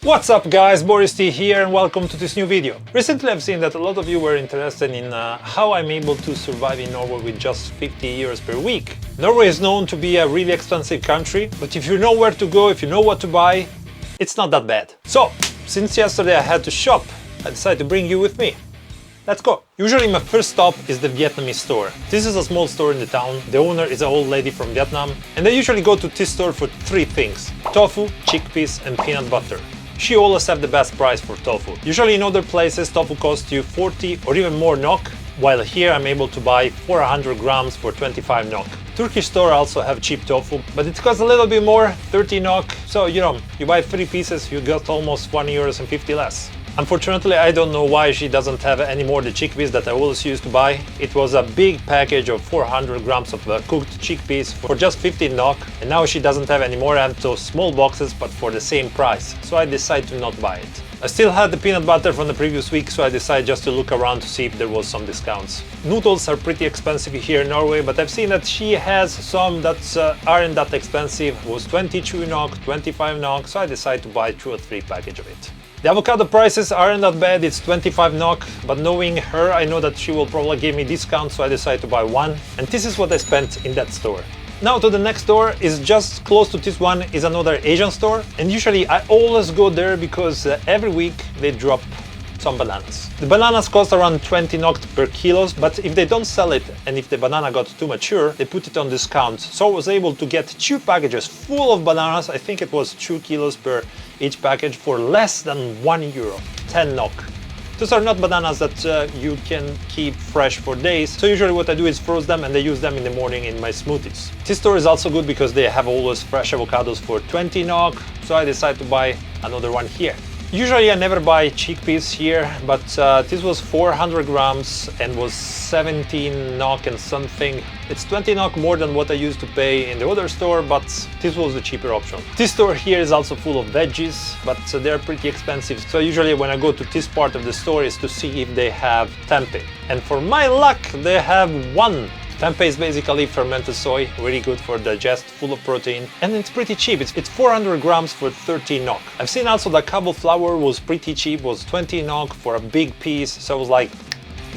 What's up guys, BorisT here and welcome to this new video. Recently I've seen that a lot of you were interested in how I'm able to survive in Norway with just 50 euros per week. Norway is known to be a really expensive country, but if you know where to go, if you know what to buy, it's not that bad. So, since yesterday I had to shop, I decided to bring you with me. Let's go! Usually my first stop is the Vietnamese store. This is a small store in the town. The owner is an old lady from Vietnam and I usually go to this store for three things: tofu, chickpeas and peanut butter. She always have the best price for tofu. Usually in other places tofu costs you 40 or even more NOK, while here I'm able to buy 400 grams for 25 NOK. Turkish store also have cheap tofu, but it costs a little bit more, 30 NOK. So you buy 3 pieces, you got almost 1 euros and 50 less. Unfortunately, I don't know why she doesn't have any more the chickpeas that I always used to buy. It was a big package of 400 grams of cooked chickpeas for just 15 NOK, and now she doesn't have any more and those small boxes but for the same price, so I decided to not buy it. I still had the peanut butter from the previous week, so I decided just to look around to see if there was some discounts. Noodles are pretty expensive here in Norway, but I've seen that she has some that aren't that expensive. It was 22 NOK, 25 NOK, so I decided to buy 2 or 3 package of it. The avocado prices aren't that bad, it's 25 NOK, but knowing her, I know that she will probably give me discount, so I decided to buy one. And this is what I spent in that store. Now to the next store, is just close to this one, is another Asian store. And usually I always go there because every week they drop some bananas. The bananas cost around 20 NOK per kilos, but if they don't sell it and if the banana got too mature, they put it on discount. So I was able to get 2 packages full of bananas. I think it was 2 kilos per each package for less than 1 euro, 10 NOK. Those are not bananas that you can keep fresh for days, so usually what I do is freeze them and I use them in the morning in my smoothies. This store is also good because they have always fresh avocados for 20 NOK, so I decided to buy another one here. Usually I never buy chickpeas here, but this was 400 grams and was 17 NOK and something. It's 20 NOK more than what I used to pay in the other store, but this was the cheaper option. This store here is also full of veggies, but they're pretty expensive. So usually when I go to this part of the store is to see if they have tempeh. And for my luck, they have one. Tempeh is basically fermented soy, really good for digest, full of protein, and it's pretty cheap. It's 400 grams for 30 NOK. I've seen also that kabo flour was pretty cheap, was 20 NOK for a big piece, so I was like,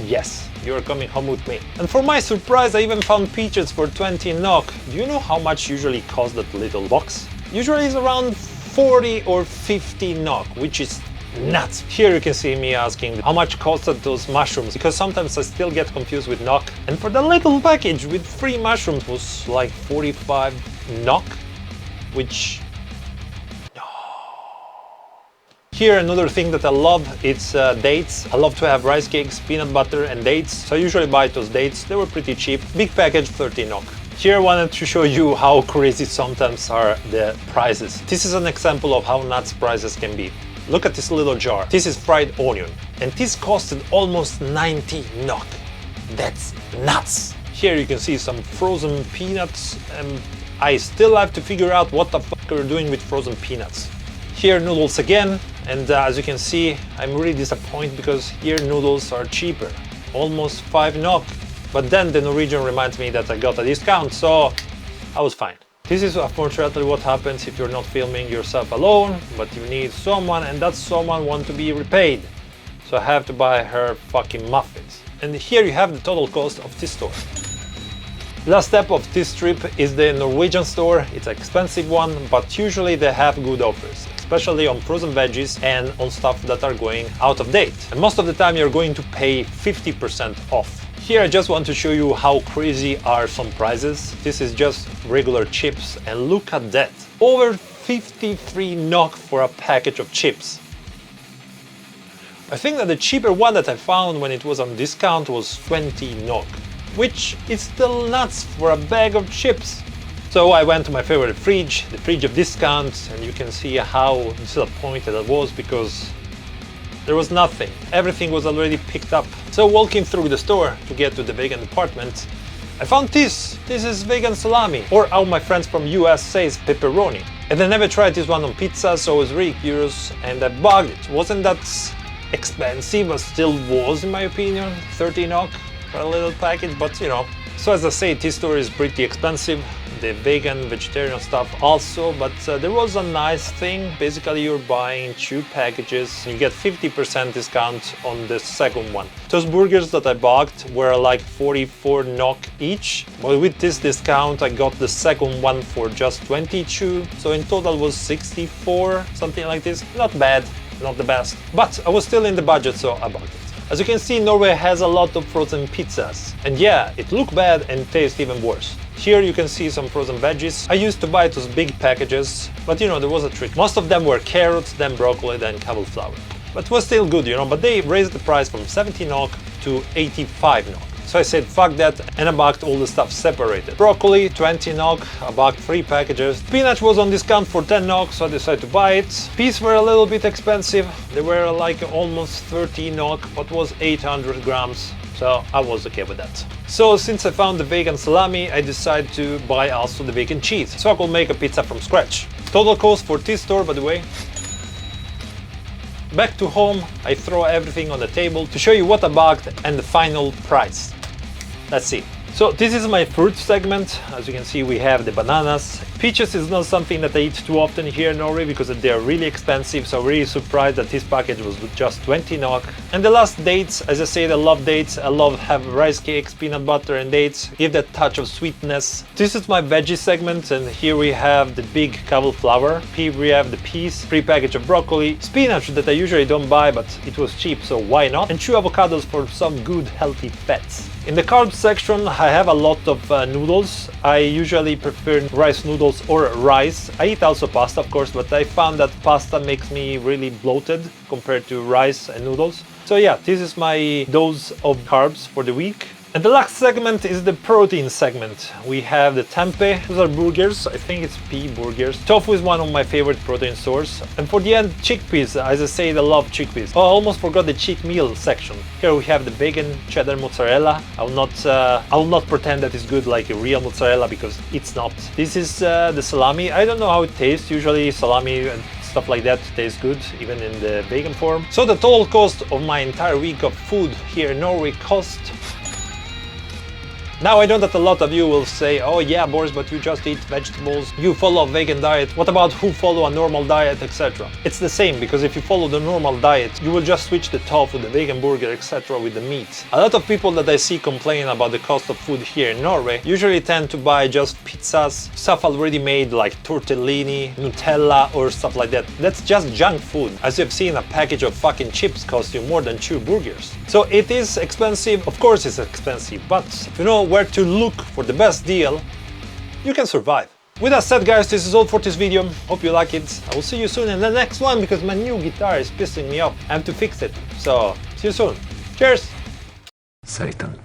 yes, you're coming home with me. And for my surprise, I even found peaches for 20 NOK. Do you know how much usually costs that little box? Usually it's around 40 or 50 NOK, which is nuts. Here you can see me asking how much costed those mushrooms, because sometimes I still get confused with NOK. And for the little package with 3 mushrooms was like 45 NOK, which no. Here another thing that I love, it's dates. I love to have rice cakes, peanut butter and dates, so I usually buy those dates. They were pretty cheap. Big package, 30 NOK. Here I wanted to show you how crazy sometimes are the prices. This is an example of how nuts prices can be. Look at this little jar. This is fried onion and this costed almost 90 NOK. That's nuts. Here you can see some frozen peanuts and I still have to figure out what the fuck we're doing with frozen peanuts. Here noodles again, and as you can see I'm really disappointed because here noodles are cheaper, almost 5 NOK. But then the Norwegian reminds me that I got a discount, so I was fine. This is unfortunately what happens if you're not filming yourself alone, but you need someone and that someone wants to be repaid. So I have to buy her fucking muffins. And here you have the total cost of this store. Last step of this trip is the Norwegian store. It's an expensive one, but usually they have good offers, especially on frozen veggies and on stuff that are going out of date. And most of the time you're going to pay 50% off. Here I just want to show you how crazy are some prices. This is just regular chips and look at that. Over 53 NOK for a package of chips. I think that the cheaper one that I found when it was on discount was 20 NOK, which is still nuts for a bag of chips. So I went to my favorite fridge, the fridge of discounts, and you can see how disappointed I was because there was nothing. Everything was already picked up. So walking through the store to get to the vegan department, I found this. This is vegan salami, or how my friends from US says pepperoni. And I never tried this one on pizza, so I was really curious and I bought it. Wasn't that expensive, but still was in my opinion, 30 NOK. for a little package, but you know. So as I say, T-Store is pretty expensive. The vegan, vegetarian stuff also, but there was a nice thing. Basically, you're buying 2 packages, you get 50% discount on the second one. Those burgers that I bought were like 44 NOK each, but with this discount I got the second one for just 22, so in total was 64, something like this. Not bad, not the best, but I was still in the budget, so I bought it. As you can see, Norway has a lot of frozen pizzas, and yeah, it look bad and tastes even worse. Here you can see some frozen veggies. I used to buy those big packages, but you know, there was a trick. Most of them were carrots, then broccoli, then cauliflower. But it was still good, you know, but they raised the price from 70 NOK to 85 NOK. So I said fuck that, and I bought all the stuff separated. Broccoli 20 NOK, I bought 3 packages. Spinach was on discount for 10 NOK, so I decided to buy it. Peas were a little bit expensive. They were like almost 30 NOK, but was 800 grams. So I was okay with that. So since I found the vegan salami, I decided to buy also the vegan cheese, so I could make a pizza from scratch. Total cost for T-Store, by the way. Back to home, I throw everything on the table to show you what I bought and the final price. Let's see. So this is my fruit segment. As you can see, we have the bananas. Peaches is not something that I eat too often here in Norway because they are really expensive, so I'm really surprised that this package was just 20 NOK. And the last, dates. As I said, I love dates. I love have rice cakes, peanut butter and dates. Give that touch of sweetness. This is my veggie segment, and here we have the big cauliflower. Here we have the peas, 3 packages of broccoli, spinach that I usually don't buy, but it was cheap, so why not? And 2 avocados for some good healthy fats. In the carb section, I have a lot of noodles. I usually prefer rice noodles or rice. I eat also pasta, of course, but I found that pasta makes me really bloated compared to rice and noodles. So yeah, this is my dose of carbs for the week. And the last segment is the protein segment. We have the tempeh, those are burgers, I think it's pea burgers. Tofu is one of my favorite protein sources. And for the end, chickpeas, as I say, I love chickpeas. Oh, I almost forgot the chick meal section. Here we have the vegan cheddar mozzarella. I will not pretend that it's good like a real mozzarella because it's not. This is the salami. I don't know how it tastes. Usually salami and stuff like that tastes good even in the vegan form. So the total cost of my entire week of food here in Norway cost. Now I know that a lot of you will say, oh yeah Boris, but you just eat vegetables, you follow a vegan diet, what about who follow a normal diet, etc. It's the same, because if you follow the normal diet, you will just switch the tofu, the vegan burger, etc. with the meat. A lot of people that I see complain about the cost of food here in Norway usually tend to buy just pizzas, stuff already made like tortellini, Nutella or stuff like that. That's just junk food. As you've seen, a package of fucking chips costs you more than 2 burgers. So it is expensive, of course it's expensive, but if you know where to look for the best deal, you can survive. With that said guys, this is all for this video. Hope you like it. I will see you soon in the next one because my new guitar is pissing me off. I have to fix it. So see you soon. Cheers! Satan.